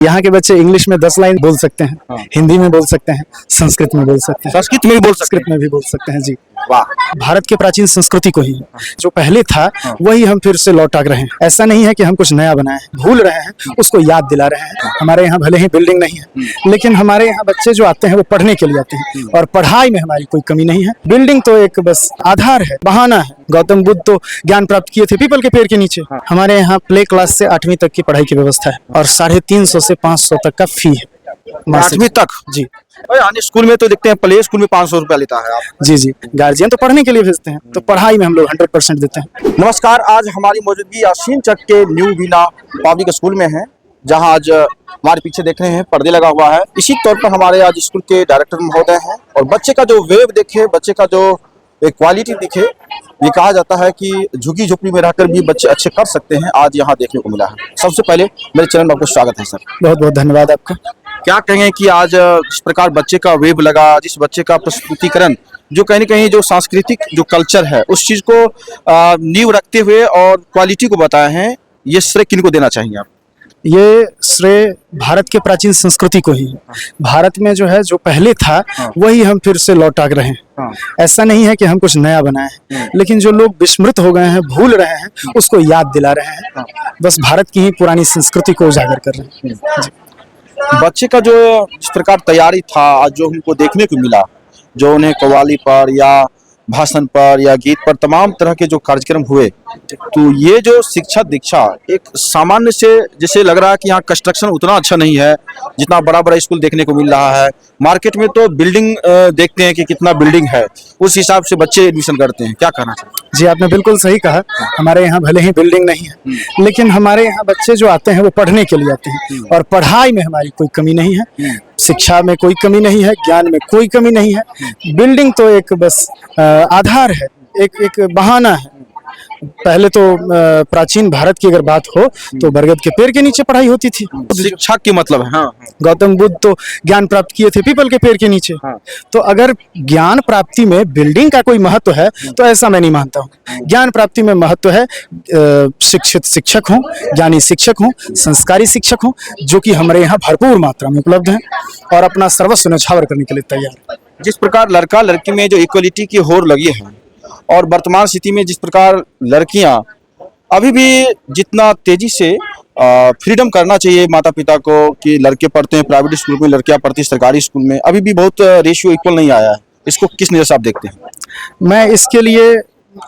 यहाँ के बच्चे इंग्लिश में 10 लाइन बोल सकते हैं, हाँ। हिंदी में बोल सकते हैं, संस्कृत में बोल सकते हैं, संस्कृत में भी बोल सकते संस्कृत में भी बोल सकते हैं जी। वाह। भारत के प्राचीन संस्कृति को ही जो पहले था वही हम फिर से लौटा रहे हैं। ऐसा नहीं है कि हम कुछ नया बनाए हैं, भूल रहे हैं, उसको याद दिला रहे हैं। हमारे यहाँ भले ही बिल्डिंग नहीं है, लेकिन हमारे यहाँ बच्चे जो आते हैं वो पढ़ने के लिए आते हैं और पढ़ाई में हमारी कोई कमी नहीं है। बिल्डिंग तो एक बस आधार है, बहाना है। गौतम बुद्ध तो ज्ञान प्राप्त किए थे पीपल के पेड़ के नीचे। हमारे यहाँ प्ले क्लास से 8वीं तक की पढ़ाई की व्यवस्था है और 350 से 500 तक का फी है। 8वीं तक जी। और अन्य स्कूल में तो देखते हैं, प्ले स्कूल में 500 रुपया लेता है आप। जी जी, गार्जियन तो पढ़ने के लिए भेजते हैं, तो पढ़ाई में हम लोग 100% देते हैं। नमस्कार, आज हमारी मौजूदगी यासीन चक के न्यू वीना पब्लिक स्कूल में है, जहां आज हमारे पीछे देख रहे हैं पर्दे लगा हुआ है। इसी तौर पर हमारे आज स्कूल के डायरेक्टर महोदय हैं और बच्चे का जो वेव देखे, बच्चे का जो एक क्वालिटी दिखे, ये कहा जाता है कि झुग्गी झोपड़ी में रहकर भी बच्चे अच्छे कर सकते हैं, आज यहाँ देखने को मिला है। सबसे पहले मेरे चैनल में आपको स्वागत है सर। बहुत बहुत धन्यवाद आपका। क्या कहेंगे कि आज जिस प्रकार बच्चे का वेब लगा, जिस बच्चे का प्रस्तुतिकरण, जो कहीं न कहीं जो सांस्कृतिक जो कल्चर है उस चीज को नींव रखते हुए और क्वालिटी को बताए हैं, ये श्रेय किनको देना चाहेंगे आप? ये श्रेय भारत के प्राचीन संस्कृति को ही है। भारत में जो है जो पहले था वही हम फिर से लौटा रहे हैं। ऐसा नहीं है कि हम कुछ नया बनाए हैं, लेकिन जो लोग विस्मृत हो गए हैं, भूल रहे हैं, उसको याद दिला रहे हैं। बस भारत की ही पुरानी संस्कृति को उजागर कर रहे हैं जी। बच्चे का जो जिस प्रकार तैयारी था, आज जो हमको देखने को मिला, जो उन्हें कव्वाली पर या भाषण पर या गीत पर तमाम तरह के जो कार्यक्रम हुए, तो ये जो शिक्षा दीक्षा एक सामान्य से जैसे लग रहा है कि यहाँ कंस्ट्रक्शन उतना अच्छा नहीं है जितना बड़ा बड़ा स्कूल देखने को मिल रहा है। मार्केट में तो बिल्डिंग देखते हैं कि कितना बिल्डिंग है, उस हिसाब से बच्चे एडमिशन करते हैं। क्या कहना चाहिए? जी, आपने बिल्कुल सही कहा। हमारे यहाँ भले ही बिल्डिंग नहीं है, लेकिन हमारे यहाँ बच्चे जो आते हैं वो पढ़ने के लिए आते हैं और पढ़ाई में हमारी कोई कमी नहीं है। शिक्षा में कोई कमी नहीं है, ज्ञान में कोई कमी नहीं है। बिल्डिंग तो एक बस आधार है, एक बहाना है। पहले तो प्राचीन भारत की अगर बात हो तो बरगद के पेड़ के नीचे पढ़ाई होती थी। शिक्षा की मतलब है। हाँ। गौतम बुद्ध तो ज्ञान प्राप्त किए थे पीपल के पेड़ के नीचे। तो अगर ज्ञान प्राप्ति में बिल्डिंग का कोई महत्व है तो ऐसा मैं नहीं मानता हूँ। ज्ञान प्राप्ति में महत्व है शिक्षित शिक्षक हों, ज्ञानी शिक्षक हों, संस्कारी शिक्षक हों, जो कि हमारे यहाँ भरपूर मात्रा में उपलब्ध हैं और अपना सर्वस्व न्यौछावर करने के लिए तैयार है। जिस प्रकार लड़का लड़की में जो इक्वलिटी की होड़ लगी है और वर्तमान स्थिति में जिस प्रकार लड़कियां अभी भी जितना तेजी से फ्रीडम करना चाहिए माता पिता को कि लड़के पढ़ते हैं प्राइवेट स्कूल में, लड़कियां पढ़ती सरकारी स्कूल में, अभी भी बहुत रेशियो इक्वल नहीं आया है। इसको किस नजर से आप देखते हैं? मैं इसके लिए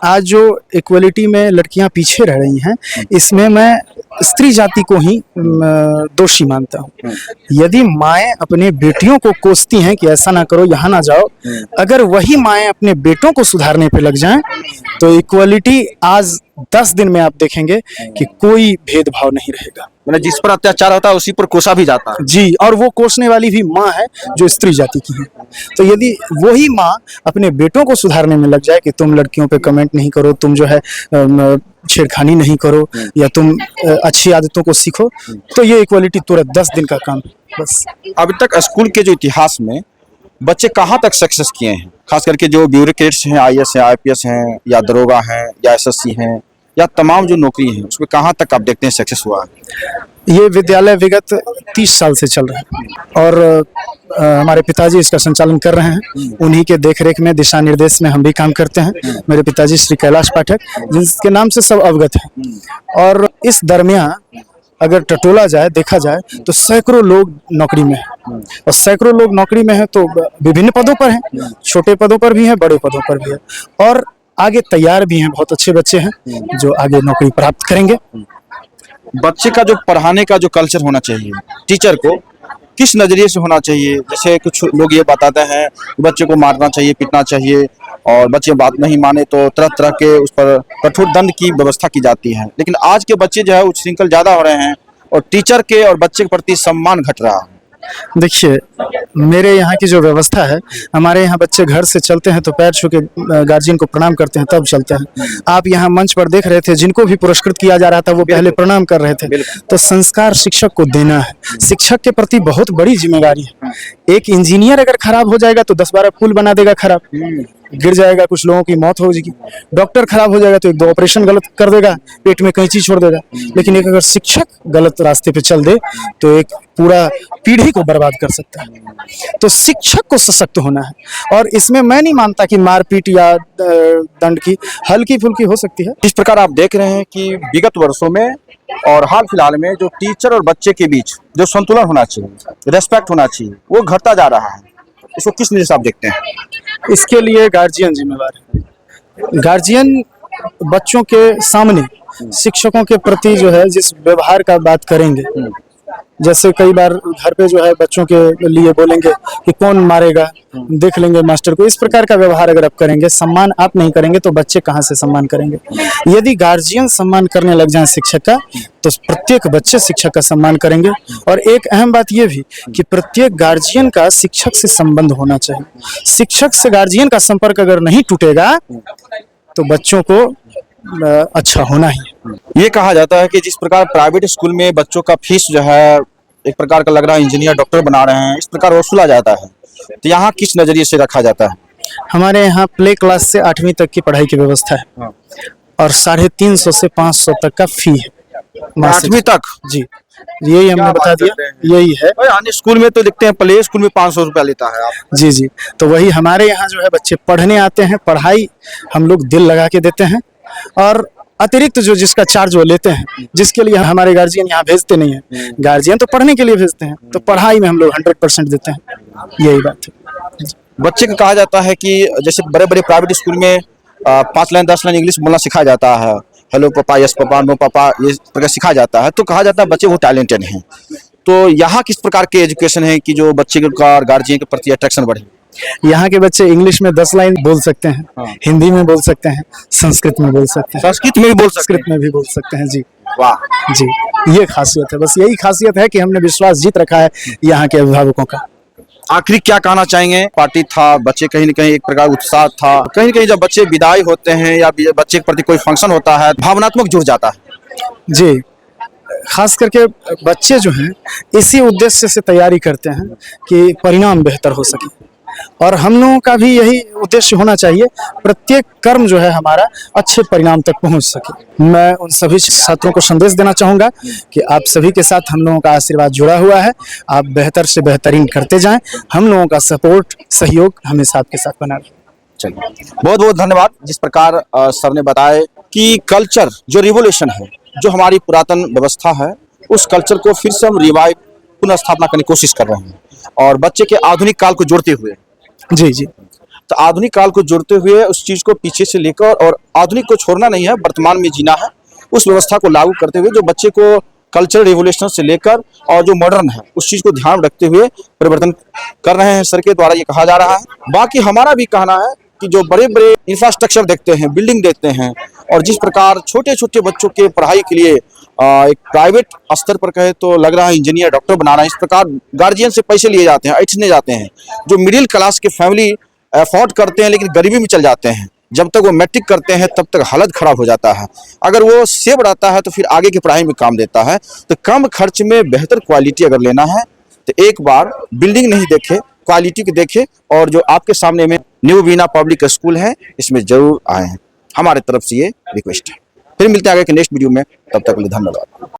आज जो इक्वलिटी में लड़कियां पीछे रह रही हैं, इसमें मैं स्त्री जाति को ही दोषी मानता हूं। यदि माएँ अपने बेटियों को कोसती हैं कि ऐसा ना करो, यहाँ ना जाओ, अगर वही माएँ अपने बेटों को सुधारने पे लग जाएं तो इक्वलिटी आज 10 दिन में आप देखेंगे कि कोई भेदभाव नहीं रहेगा। मतलब जिस पर अत्याचार होता है उसी पर कोसा भी जाता है। जी, और वो कोसने वाली भी माँ है जो स्त्री जाति की है। तो यदि वही माँ अपने बेटों को सुधारने में लग जाए कि तुम लड़कियों पे कमेंट नहीं करो, तुम जो है छेड़खानी नहीं करो या तुम अच्छी आदतों को सीखो, तो ये इक्वलिटी तुरंत 10 दिन का काम है बस। अभी तक स्कूल के जो इतिहास में बच्चे कहाँ तक सक्सेस किए हैं, खास करके जो ब्यूरोक्रेट्स हैं, IAS हैं, IPS हैं या दरोगा हैं या SSC हैं या तमाम जो नौकरी है, उसमें कहाँ तक आप देखते हैं सक्सेस हुआ है? ये विद्यालय विगत 30 साल से चल रहा है और हमारे पिताजी इसका संचालन कर रहे हैं। उन्हीं के देखरेख में, दिशा निर्देश में हम भी काम करते हैं। मेरे पिताजी श्री कैलाश पाठक, जिसके नाम से सब अवगत हैं। और इस दरमियान अगर टटोला जाए, देखा जाए तो सैकड़ों लोग नौकरी में हैं और सैकड़ों लोग नौकरी में हैं तो विभिन्न पदों पर हैं, छोटे पदों पर भी हैं, बड़े पदों पर भी हैं और आगे तैयार भी हैं। बहुत अच्छे बच्चे हैं जो आगे नौकरी प्राप्त करेंगे। बच्चे का जो पढ़ाने का जो कल्चर होना चाहिए, टीचर को किस नजरिए से होना चाहिए? जैसे कुछ लोग ये बताते हैं कि बच्चे को मारना चाहिए, पीटना चाहिए और बच्चे बात नहीं माने तो तरह तरह के उस पर कठोर दंड की व्यवस्था की जाती है। लेकिन आज के बच्चे जो है उच्छृंखल ज्यादा हो रहे हैं और टीचर के और बच्चे के प्रति सम्मान घट रहा है। देखिए, मेरे यहाँ की जो व्यवस्था है, हमारे यहाँ बच्चे घर से चलते हैं तो पैर छू के गार्जियन को प्रणाम करते हैं, तब चलते हैं। आप यहाँ मंच पर देख रहे थे, जिनको भी पुरस्कृत किया जा रहा था वो पहले प्रणाम कर रहे थे। तो संस्कार शिक्षक को देना है। शिक्षक के प्रति बहुत बड़ी जिम्मेदारी है। एक इंजीनियर अगर खराब हो जाएगा तो 10-12 पुल बना देगा खराब। गिर जाएगा, कुछ लोगों की मौत हो जाएगी। डॉक्टर खराब हो जाएगा तो एक दो ऑपरेशन गलत कर देगा, पेट में कैंची छोड़ देगा। लेकिन एक अगर शिक्षक गलत रास्ते पे चल दे तो एक पूरा पीढ़ी को बर्बाद कर सकता है। तो शिक्षक को सशक्त होना है, और इसमें मैं नहीं मानता कि मारपीट या दंड की हल्की फुल्की हो सकती है। इस प्रकार आप देख रहे हैं कि विगत वर्षों में और हाल फिलहाल में जो टीचर और बच्चे के बीच जो संतुलन होना चाहिए, रेस्पेक्ट होना चाहिए, वो घटता जा रहा है। इसको किस नजर से आप देखते हैं? इसके लिए गार्जियन जिम्मेवार है। गार्जियन बच्चों के सामने शिक्षकों के प्रति जो है जिस व्यवहार का बात करेंगे, जैसे कई बार घर पे जो है बच्चों के लिए बोलेंगे कि कौन मारेगा, देख लेंगे मास्टर को, इस प्रकार का व्यवहार अगर आप करेंगे, सम्मान आप नहीं करेंगे तो बच्चे कहाँ से सम्मान करेंगे। यदि गार्जियन सम्मान करने लग जाए शिक्षक का तो प्रत्येक बच्चे शिक्षक का सम्मान करेंगे। और एक अहम बात यह भी कि प्रत्येक गार्जियन का शिक्षक से संबंध होना चाहिए। शिक्षक से गार्जियन का संपर्क अगर नहीं टूटेगा तो बच्चों को अच्छा होना ही है। ये कहा जाता है कि जिस प्रकार प्राइवेट स्कूल में बच्चों का फीस जो है एक प्रकार का लग रहा है इंजीनियर डॉक्टर बना रहे हैं, इस प्रकार वसूला जाता है, तो यहाँ किस नजरिए से रखा जाता है? हमारे यहाँ प्ले क्लास से 8वीं तक की पढ़ाई की व्यवस्था है और 350 से 500 तक का फी है। 8वीं तक? जी, यही हमने बता दिया, यही है। अन्य स्कूल में तो देखते हैं प्ले स्कूल में 500 रुपया लेता है आप। जी जी, तो वही हमारे यहाँ जो है बच्चे पढ़ने आते हैं, पढ़ाई हम लोग दिल लगा के देते हैं, और अतिरिक्त जो जिसका चार्ज वो लेते हैं, जिसके लिए हमारे गार्जियन यहाँ भेजते नहीं है। गार्जियन तो पढ़ने के लिए भेजते हैं, तो पढ़ाई में हम लोग 100% देते हैं, यही बात है। बच्चे को कहा जाता है कि जैसे बड़े बड़े प्राइवेट स्कूल में 5 लाइन 10 लाइन इंग्लिश बोलना सिखाया जाता है, हेलो पापा, यस पापा, नो पापा, ये प्रकार सिखाया जाता है, तो कहा जाता है बच्चे वो टैलेंटेड हैं। तो यहाँ किस प्रकार के एजुकेशन है कि जो बच्चे का गार्जियन के प्रति अट्रैक्शन बढ़े? यहाँ के बच्चे इंग्लिश में 10 लाइन बोल सकते हैं, हिंदी में बोल सकते हैं, संस्कृत में बोल सकते हैं, संस्कृत में भी बोल सकते संस्कृत में भी बोल सकते हैं। जी वाह जी, ये खासियत है, बस यही खासियत है कि हमने विश्वास जीत रखा है यहाँ के अभिभावकों का। आखिरी क्या कहना चाहेंगे? पार्टी था, बच्चे कहीं न कहीं एक प्रकार उत्साह था, कहीं न कहीं जब बच्चे विदाई होते हैं या बच्चे के प्रति कोई फंक्शन होता है, भावनात्मक जुड़ जाता है। जी, खास करके बच्चे जो हैं इसी उद्देश्य से तैयारी करते हैं कि परिणाम बेहतर हो सके, और हम लोगों का भी यही उद्देश्य होना चाहिए, प्रत्येक कर्म जो है हमारा अच्छे परिणाम तक पहुंच सके। मैं उन सभी छात्रों को संदेश देना चाहूँगा कि आप सभी के साथ हम लोगों का आशीर्वाद जुड़ा हुआ है, आप बेहतर से बेहतरीन करते जाएं, हम लोगों का सपोर्ट सहयोग हमेशा आपके साथ बना रहे। चलिए, बहुत बहुत धन्यवाद। जिस प्रकार सर ने बताया कि कल्चर जो रिवोल्यूशन है, जो हमारी पुरातन व्यवस्था है, उस कल्चर को फिर से हम रिवाइव पुनः स्थापना करने की कोशिश कर रहे हैं, और बच्चे के आधुनिक काल को जोड़ते हुए। जी जी, तो आधुनिक काल को जोड़ते हुए उस चीज को पीछे से लेकर, और आधुनिक को छोड़ना नहीं है, वर्तमान में जीना है, उस व्यवस्था को लागू करते हुए जो बच्चे को कल्चरल रिवोल्यूशन से लेकर और जो मॉडर्न है उस चीज को ध्यान रखते हुए परिवर्तन कर रहे हैं सर के द्वारा, ये कहा जा रहा है। बाकी हमारा भी कहना है कि जो बड़े बड़े इंफ्रास्ट्रक्चर देखते हैं, बिल्डिंग देखते हैं, और जिस प्रकार छोटे छोटे बच्चों के पढ़ाई के लिए एक प्राइवेट स्तर पर कहे तो लग रहा है इंजीनियर डॉक्टर बना रहा है, इस प्रकार गार्जियन से पैसे लिए जाते हैं, ऐठने जाते हैं। जो मिडिल क्लास के फैमिली अफोर्ड करते हैं लेकिन गरीबी में चल जाते हैं, जब तक वो मैट्रिक करते हैं तब तक हालत खराब हो जाता है। अगर वो सेव रहता है तो फिर आगे की पढ़ाई में काम देता है। तो कम खर्च में बेहतर क्वालिटी अगर लेना है तो एक बार बिल्डिंग नहीं देखे, क्वालिटी को देखे, और जो आपके सामने में न्यू बीना पब्लिक स्कूल है इसमें जरूर आए हैं। हमारे तरफ से ये रिक्वेस्ट है। फिर मिलते हैं आगे के नेक्स्ट वीडियो में, तब तक के लिए धन्यवाद।